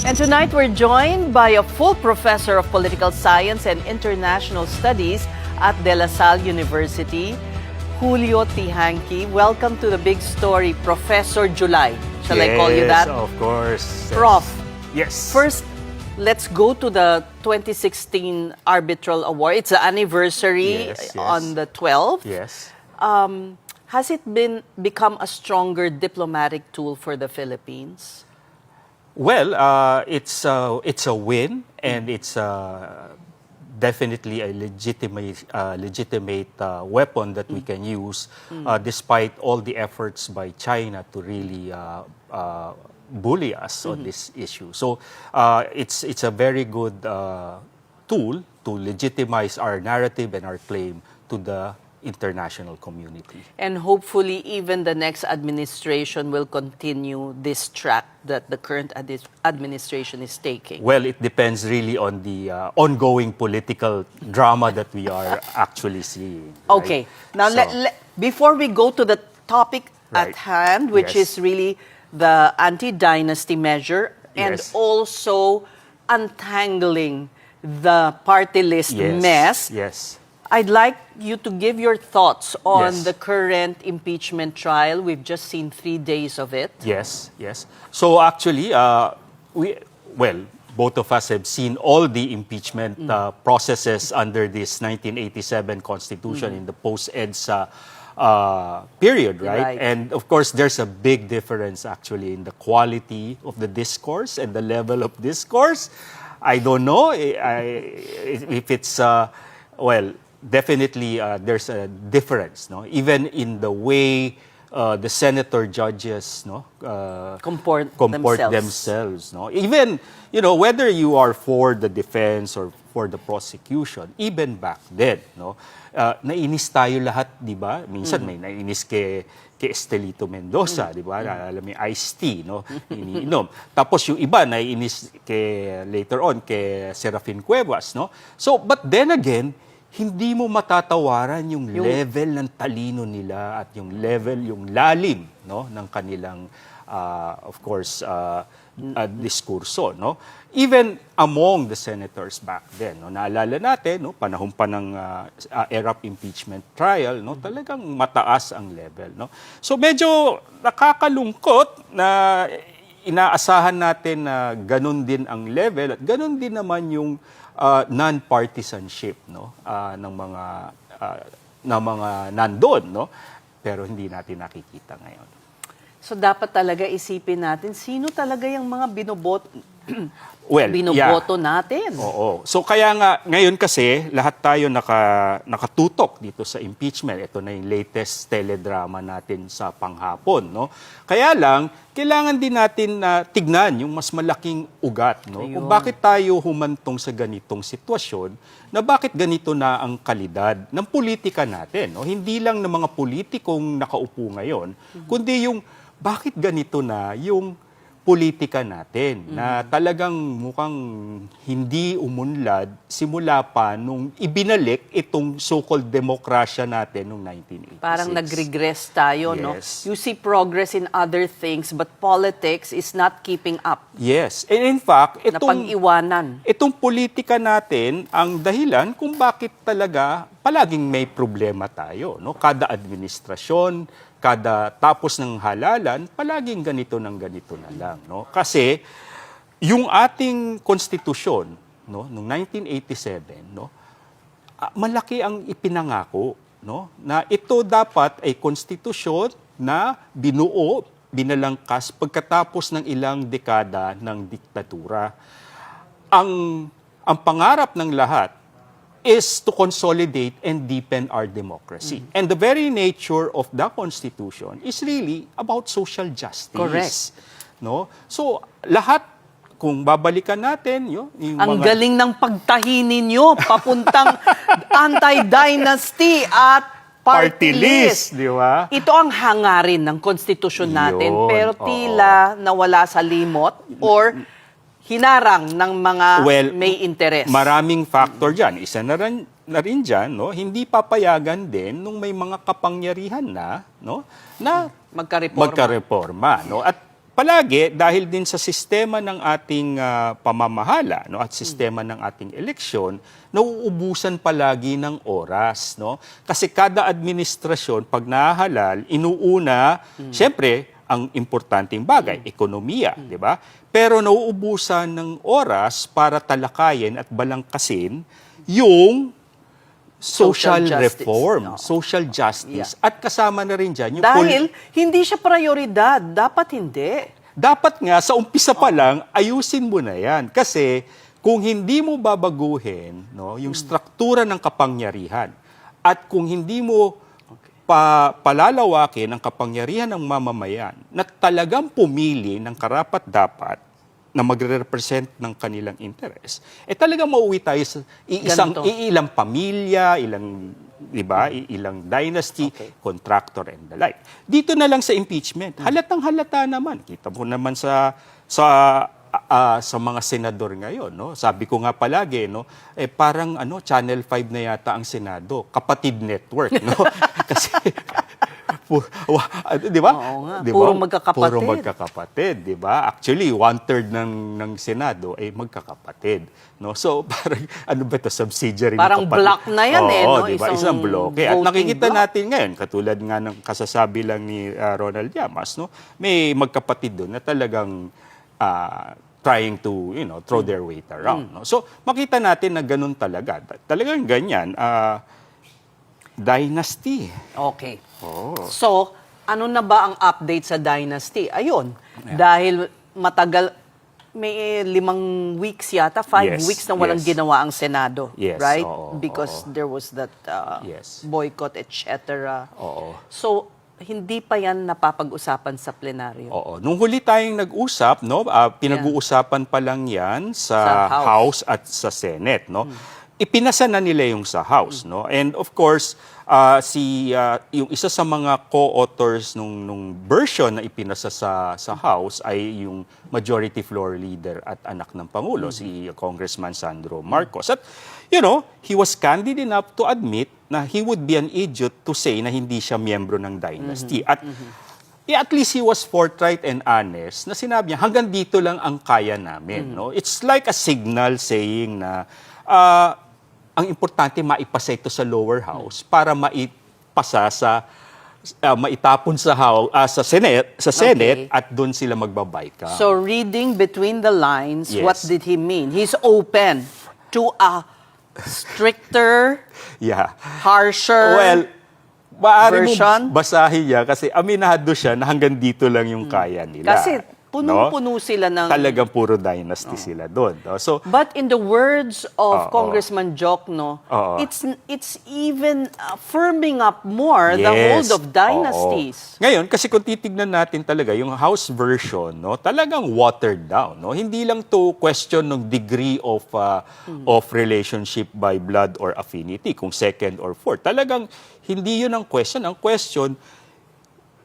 And tonight we're joined by a full professor of political science and international studies at De La Salle University, Julio Tihanki. Welcome to the big story, Professor July. Shall I call you that? Yes, of course. Prof. Yes. First, let's go to the 2016 Arbitral Award. It's the anniversary Yes. on the 12th. Yes. Has it become a stronger diplomatic tool for the Philippines? Well, it's a win, and it's definitely a legitimate weapon that we can use, despite all the efforts by China to really bully us on this issue. So it's a very good tool to legitimize our narrative and our claim to the international community. And hopefully even the next administration will continue this track that the current administration is taking. Well, it depends really on the ongoing political drama that we are actually seeing. Right? Okay. Now, So- before we go to the topic Right. at hand, which Yes. is really the anti-dynasty measure and Yes. also untangling the party list Yes. mess, Yes. I'd like you to give your thoughts on Yes. the current impeachment trial. We've just seen 3 days of it. Yes. Yes. So actually, both of us have seen all the impeachment processes under this 1987 Constitution in the post-EDSA period, right? Right. And of course, there's a big difference actually in the quality of the discourse and the level of discourse. I don't know if it's, definitely there's a difference, no? Even in the way the senator judges, no, Comport themselves, no? Even, whether you are for the defense or for the prosecution, even back then, no, nainis tayo lahat, di ba? Minsan may nainis kay Estelito Mendoza, di ba? Alam mo yung iced tea, no? Iniinom. Tapos yung iba naiinis later on kay Serafin Cuevas, no? So, but then again, hindi mo matatawaran yung level ng talino nila at yung level, yung lalim, no, ng kanilang, of course, diskurso, no? Even among the senators back then, no, naalala natin, no, panahon pa ng ERAP impeachment trial, no, talagang mataas ang level, no? So medyo nakakalungkot na inaasahan natin na ganun din ang level at ganun din naman yung non-partisanship, no, ng mga nandoon, no, pero hindi natin nakikita ngayon. So dapat talaga isipin natin sino talaga yung mga binoboto natin. Oo. So kaya nga ngayon kasi lahat tayo nakatutok dito sa impeachment. Ito na yung latest teledrama natin sa panghapon, no. Kaya lang kailangan din natin tignan yung mas malaking ugat, no. Ayun. Kung bakit tayo humantong sa ganitong sitwasyon, na bakit ganito na ang kalidad ng politika natin, no. Hindi lang ng mga politikong nakaupo ngayon, kundi yung bakit ganito na yung politika natin na talagang mukhang hindi umunlad simula pa nung ibinalik itong so-called demokrasya natin noong 1986. Parang nag-regress tayo, no? Yes. You see progress in other things, but politics is not keeping up. Yes. And in fact, Napag-iwanan. itong politika natin ang dahilan kung bakit talaga palaging may problema tayo, no? Kada administrasyon, kada tapos ng halalan, palaging ganito na lang, no? Kasi yung ating konstitusyon, no, noong 1987, no, malaki ang ipinangako, no, na ito dapat ay konstitusyon na binuo, binalangkas pagkatapos ng ilang dekada ng diktatura. Ang pangarap ng lahat is to consolidate and deepen our democracy. And the very nature of the Constitution is really about social justice. Correct. No? So, lahat, kung babalikan natin, yung Ang mga... galing ng pagtahi ninyo papuntang anti-dynasty at party list. di ba? Ito ang hangarin ng konstitusyon natin, Yun, pero oo. tila nawala sa limot or hinarang ng mga may interes. Maraming factor dyan. Isa na rin dyan, no? Hindi papayagan din nung may mga kapangyarihan na, no? Na Magkareforma. magkareforma, no? At palagi, dahil din sa sistema ng ating pamamahala, no, at sistema ng ating eleksyon, nauubusan palagi ng oras. No? Kasi kada administrasyon, pag nahahalal, inuuna, siyempre, ang importanteng bagay, ekonomiya, di ba? Pero nauubusan ng oras para talakayin at balangkasin yung social Social justice. reform, No. social justice. At kasama na rin dyan yung Dahil hindi siya prioridad. Dapat hindi. dapat nga sa umpisa pa lang ayusin mo na 'yan kasi kung hindi mo babaguhin, no, yung struktura ng kapangyarihan at kung hindi mo palalawakin ang kapangyarihan ng mamamayan na talagang pumili ng karapat-dapat na magre-represent ng kanilang interes, talagang mauwi tayo sa Ganito. ilang pamilya, ilang, di ba, ilang dynasty, contractor and the like. Dito na lang sa impeachment, halatang halata naman. Kita mo naman sa mga senador ngayon, no? Sabi ko nga palagi, no, parang Channel 5 na yata ang Senado, kapatid network, no? Kasi di ba? Oo nga, Di ba? puro magkakapatid. Puro magkakapatid, di ba? Actually, 1/3 ng Senado ay magkakapatid, no? So, parang ano ba 'to, subsidiary ng Parang kapatid? block na yan, Oo, no? di ba? Isang bloke. At voting nakikita block. natin ngayon, katulad nga ng kasasabi lang ni Ronald Llamas, no? May magkapatid doon na talagang trying to, throw their weight around, no? So, makita natin na ganun talaga. Talagang ganyan. Dynasty. Okay. Oh. So, ano na ba ang update sa Dynasty? Ayun, dahil matagal, may 5 weeks yata, 5 Yes, weeks na walang yes. ginawa ang Senado. Yes, right? oo, Because oo. there was that Yes. boycott, etc. Oo. So, hindi pa yan napapag-usapan sa plenaryo. Oo. Nung huli tayong nag-usap, no, pinag-uusapan pa lang 'yan sa Sa House House. at sa Senate, no. Ipinasa na nila yung sa House, no. And of course, yung isa sa mga co-authors nung version na ipinasa sa House ay yung Majority Floor Leader at anak ng Pangulo, si Congressman Sandro Marcos. At he was candid enough to admit na he would be an idiot to say na hindi siya miyembro ng Dynasty. At at least he was forthright and honest na sinabi niya, hanggang dito lang ang kaya namin. No? It's like a signal saying na ang importante maipasa ito sa lower house para maipasa maitapon sa Senate at doon sila magbabike. So, reading between the lines, Yes. what did he mean? He's open to a stricter, Yeah. harsher Well, maaari version? mo basahin niya kasi aminado siya na hanggang dito lang yung kaya nila. Kasi punong-puno sila ng... Talagang puro dynasty sila doon. No? So, But in the words of Congressman Jokno, Oo. it's even firming up more the hold of dynasties. Oo. Ngayon, kasi kung titignan natin talaga, yung House version, no, talagang watered down. No? Hindi lang to question ng degree of relationship by blood or affinity, kung second or fourth. Talagang hindi yun ang question. Ang question,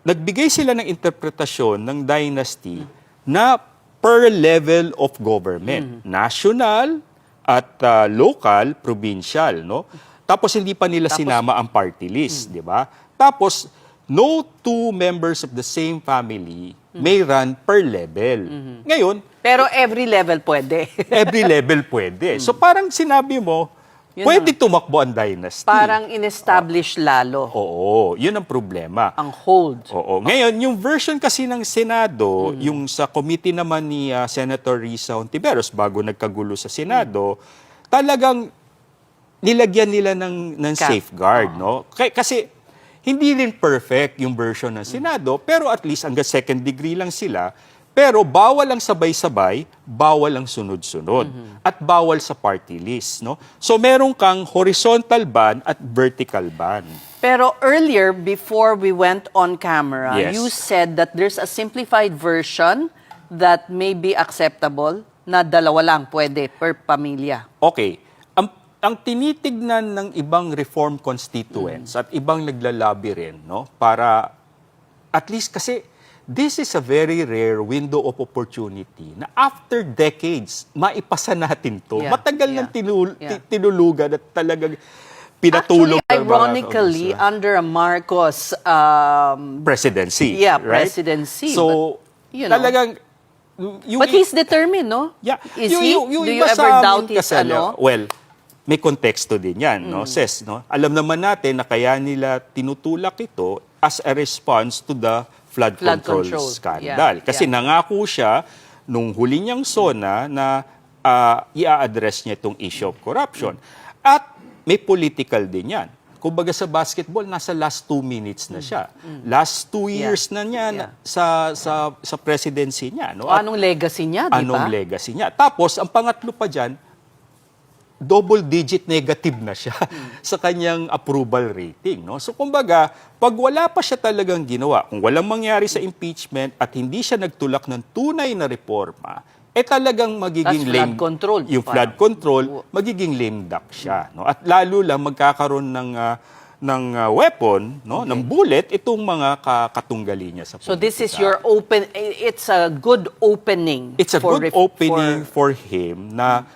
nagbigay sila ng interpretasyon ng dynasty na per level of government. National at local, provincial, no? Tapos hindi pa nila sinama ang party list, di ba? Tapos no two members of the same family may run per level. Ngayon, Pero every level pwede. every level pwede. So parang sinabi mo, Yun pwede tumakbo ang dynasty. Parang in-establish lalo Oo, yun ang problema. ang hold. Oo. Ngayon, yung version kasi ng Senado, yung sa committee naman ni Senator Risa Hontiveros bago nagkagulo sa Senado, talagang nilagyan nila ng safeguard, no? Kasi hindi rin perfect yung version ng Senado, pero at least hanggang second degree lang sila. Pero bawal ang sabay-sabay, bawal ang sunod-sunod, at bawal sa party list, no? So meron kang horizontal ban at vertical ban. Pero earlier, before we went on camera, Yes. you said that there's a simplified version that may be acceptable na 2 lang pwede per pamilya. Okay. Ang tinitignan ng ibang reform constituents at ibang naglalabi rin, no, para at least kasi this is a very rare window of opportunity na after decades, maipasa natin to. Yeah, Matagal yeah, nang yeah. tinulugan at talagang pinatulog Actually, ng mga ironically, under a Marcos presidency. Yeah, right? presidency, So, You know. Talagang, But he's determined, no? yeah. Is he? Yung Do you iba ever sa doubt amin his kasi, ano? well, may konteksto din yan, no? Ses, no? Alam naman natin na kaya nila tinutulak ito as a response to the flood control scandal. Yeah, Kasi yeah. nangako siya nung huli niyang SONA na i-address niya itong issue of corruption. At may political din yan. Kumbaga sa basketball, nasa last 2 minutes na siya. Last 2 years na niya sa presidency niya. No? O anong legacy niya, di ba? Anong legacy niya. Tapos, ang pangatlo pa dyan, double-digit negative na siya sa kanyang approval rating. No? So, kumbaga, pag wala pa siya talagang ginawa, kung walang mangyari sa impeachment at hindi siya nagtulak ng tunay na reforma, talagang magiging Tas flood control. Yung flood control, magiging lame duck siya. No? At lalo lang magkakaroon ng weapon, no? Ng bullet, itong mga katunggali niya sa politika. So this is your it's a good opening. It's a good opening for him na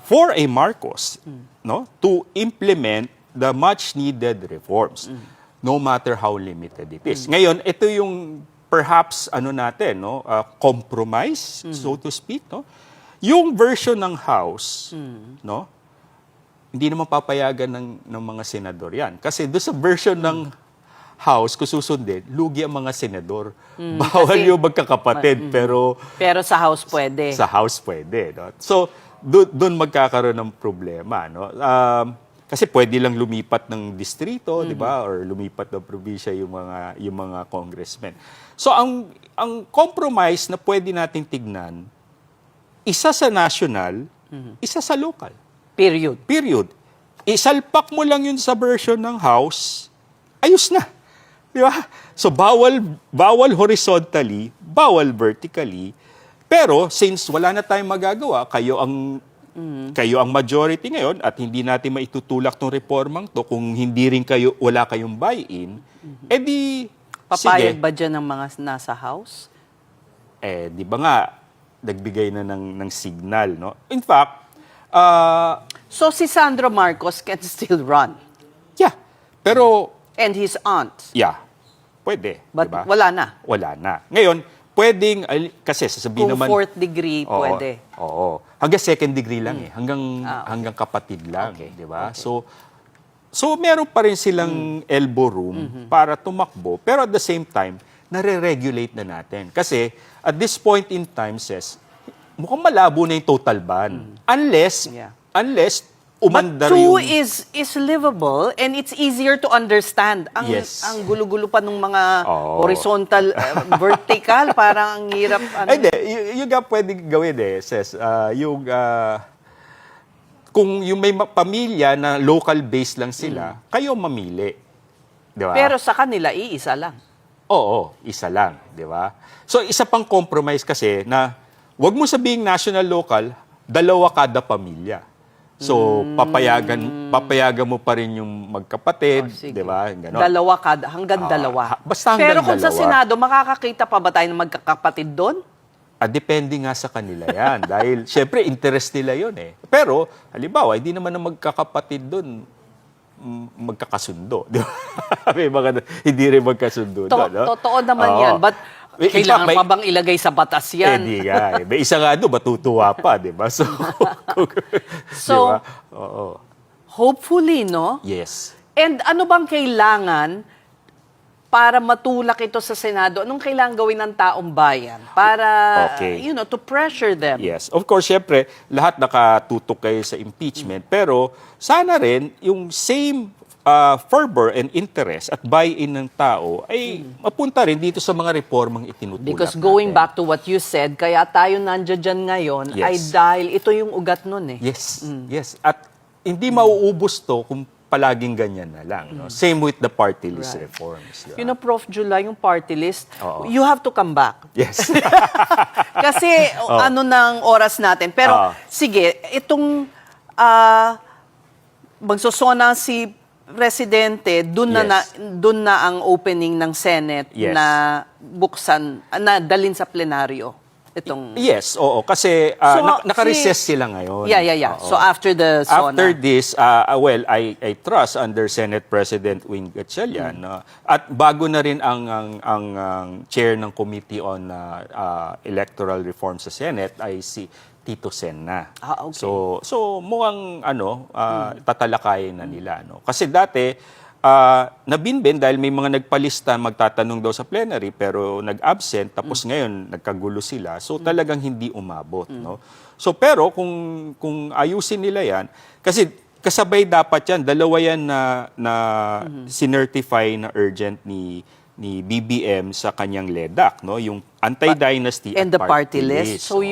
for a Marcos, no, to implement the much needed reforms, no matter how limited it is. Ngayon, ito yung perhaps natin, no, compromise, so to speak, no. Yung version ng House, no, hindi naman papayagan ng mga senador yan. Kasi doon sa version ng House, kung susundin, lugi ang mga senador. Bawal yung magkakapatid, pero sa House pwede. sa House pwede. No? So, doon magkakaroon ng problema. No? Kasi pwede lang lumipat ng distrito, di ba? Or lumipat ng probinsya yung mga congressmen. So, ang compromise na pwede nating tignan, isa sa national, isa sa local. Period. Isalpak mo lang yun sa version ng House, ayos na. Di ba? So, bawal horizontally, bawal vertically. Pero, since wala na tayong magagawa, kayo ang majority ngayon at hindi natin maitutulak tong reformang to kung hindi rin wala kayong buy-in, edi, Papayag sige. ba dyan ng mga nasa House? Di ba nga, nagbigay na ng signal, no? In fact, So si Sandro Marcos can still run. yeah. Pero, And his aunt. yeah, pwede. But diba? wala na. Wala na. Ngayon, pwedeng, kasi sasabihin Kung naman... fourth degree, Oo, pwede. Oo. Hanggang second degree lang eh. Hanggang kapatid lang. Okay. Di ba? Okay. So meron pa rin silang elbow room para tumakbo. Pero at the same time, nare-regulate na natin. Kasi at this point in time, mukhang malabo na yung total ban. Unless umanda But two yung... is livable and it's easier to understand. Yes. Ang gulo-gulo pa ng mga Oo. horizontal, vertical, parang ang hirap. Hindi, yung pwede gawin Ses. Kung yung may pamilya na local based lang sila, kayo mamili. Di ba? Pero sa kanila, iisa lang. Oo, isa lang. Di ba? So, isa pang compromise kasi na wag mo sabihing national-local, dalawa kada pamilya. So, papayagan mo pa rin yung magkapatid, Sige. di ba? Ganon. Dalawa hanggang dalawa. Basta hanggang Pero kung sa dalawa. Senado, makakakita pa ba tayo ng magkakapatid doon? Depende nga sa kanila yan. Dahil, syempre, interest nila yun eh. Pero, halimbawa, hindi naman na magkakapatid doon magkakasundo. Di ba? May mga hindi rin magkasundo doon. No? Totoo naman Oo. yan. But In kailangan fact, pa bang ilagay sa batas yan? Hindi nga. May isa nga doon, matutuwa pa, di ba? So, So, di ba? Oo. hopefully, no? Yes. And ano bang kailangan para matulak ito sa Senado? Anong kailangan gawin ng taong bayan para, Okay. to pressure them? Yes. Of course, syempre, lahat nakatutok kayo sa impeachment. Pero sana rin, yung same fervor and interest at buy-in ng tao ay mapunta rin dito sa mga reformang itinutulak Because going natin. back to what you said, kaya tayo nandiyan dyan ngayon Yes. ay dahil ito yung ugat nun eh. Yes. Yes. At hindi mauubos to kung palaging ganyan na lang. No? Same with the party list Right. reforms. You know, Prof. July, yung party list, Oo. you have to come back. Yes. Kasi ano ng oras natin. Pero sige, itong magsosona si Presidente, dun na ang opening ng Senate Yes. na buksan, na dalin sa plenaryo. Itong... Yes, oo. Kasi So, naka-recess sila ngayon. Yeah. Oo. So after the SONA. After this, well, I trust under Senate President Wing Gatchalian, at bago na rin ang chair ng Committee on Electoral Reform sa Senate ay si Tito Sen na. Okay. So mukhang tatalakayin na nila, no. Kasi dati nabinbin dahil may mga nagpalista magtatanong daw sa plenary pero nag-absent tapos ngayon nagkagulo sila. So talagang hindi umabot, no. So pero kung ayusin nila 'yan kasi kasabay dapat 'yan, dalawa 'yan na sinertify na urgent ni BBM sa kanyang LEDAC, no, yung anti-dynasty And the party list. So Oo.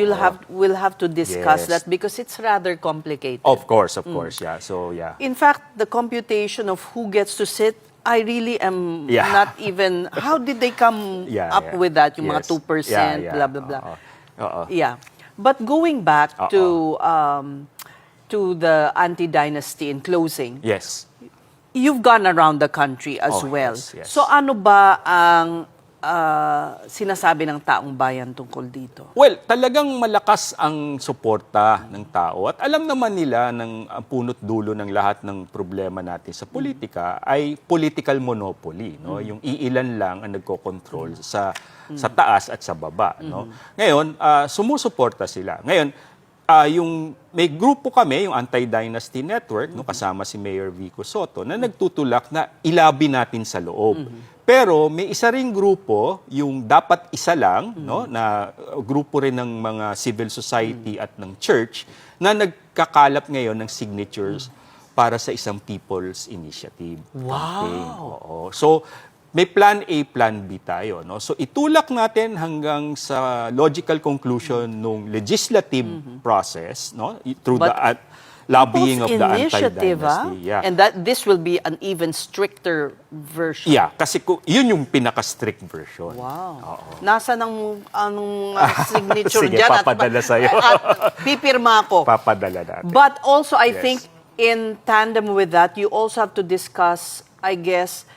we'll have to discuss Yes. that because it's rather complicated. Of course, yeah. So yeah. In fact, the computation of who gets to sit, I really am Yeah. not even... How did they come up with that? Yung mga Yes. 2%, blah, blah, blah. Oo. Yeah. But going back to the anti-dynasty in closing, Yes. you've gone around the country as Oh, well. yes. So ano ba ang sinasabi ng taong bayan tungkol dito? Well, talagang malakas ang suporta ng tao at alam naman nila ng ang punot dulo ng lahat ng problema natin sa politika ay political monopoly, no? Yung iilan lang ang nagko-control sa taas at sa baba, no? Ngayon, sumusuporta sila. Ngayon, yung may grupo kami, yung Anti-Dynasty Network, no, kasama si Mayor Vico Soto, na nagtutulak na ilabi natin sa loob. Pero may isa ring grupo, yung dapat isa lang, no, na grupo rin ng mga civil society at ng church, na nagkakalap ngayon ng signatures para sa isang people's initiative. campaign. Oo. So, may plan A, plan B tayo, no? So itulak natin hanggang sa logical conclusion nung legislative process, no? Through But the lobbying of Both the initiative, anti-dynasty. Yeah. And that this will be an even stricter version. Yeah, kasi yun yung pinaka-strict version. Wow. Nasa ng anong signature Sige, dyan? papadala sa'yo. At pipirma ko. Papadala natin. But also, I Yes. think, in tandem with that, you also have to discuss, I guess,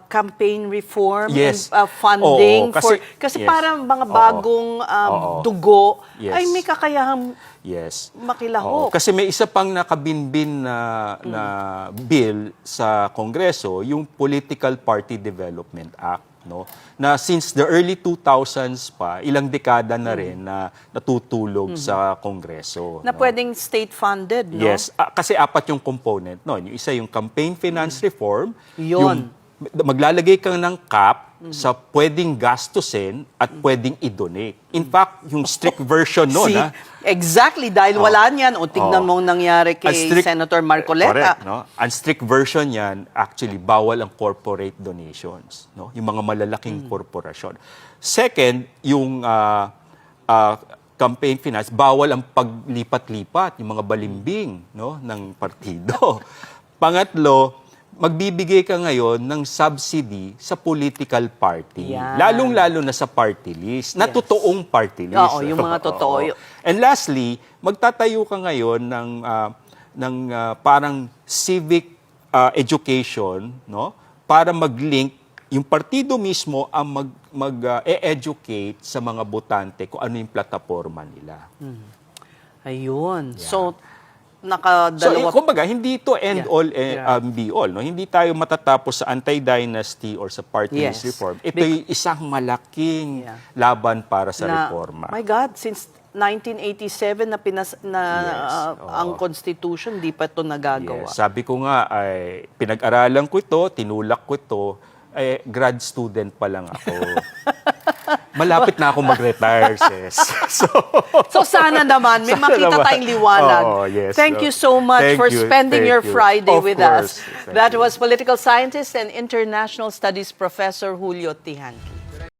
campaign reform Yes. and funding. Oo, Kasi yes. parang mga Oo. bagong Oo. dugo Yes. ay may kakayahang Yes. makilahok. Oo, kasi may isa pang nakabinbin na bill sa Kongreso, yung Political Party Development Act, no? Na since the early 2000s pa, ilang dekada na rin na natutulog sa Kongreso. Na no? pwedeng state-funded, no? Yes, kasi apat yung component noon. Yung isa yung campaign finance reform, Yun. yung maglalagay ka ng cap sa pwedeng gastusin at pwedeng i-donate. In fact, yung strict version noon, See, exactly, dahil wala niyan. O tignan mo ang nangyari kay Senator Marcoleta. Correct, no? Ang strict version yan, actually, bawal ang corporate donations, no? Yung mga malalaking korporasyon. Second, yung campaign finance, bawal ang paglipat-lipat, yung mga balimbing, no, ng partido. Pangatlo, magbibigay ka ngayon ng subsidy sa political party. Yan. Lalong-lalo na sa party list, na Yes. totoong party list. Oo, yung mga totoo. Oo. And lastly, magtatayo ka ngayon ng parang civic education, no? Para mag-link yung partido mismo ang mag-educate sa mga botante kung ano yung plataforma nila. Ayun. Yeah. So, So, nakadalawa... kumbaga, hindi ito end Yeah. all Yeah. be all. No? Hindi tayo matatapos sa anti-dynasty or sa party list Yes. reform. Ito yung isang malaking Yeah. laban para sa na, reforma. My God, since 1987 Yes, ang Constitution, di pa ito nagagawa. Yes. Sabi ko nga, ay, pinag-aralan ko ito, tinulak ko ito, grad student pa lang ako. Malapit na ako mag-retire, sis. So sana naman, may Sana makita naman. tayong liwanag. Oo, yes, Thank no. you so much Thank for you, spending thank your you. Friday Of with course. us. Thank That you. was political scientist and international studies professor Julio Tihanki.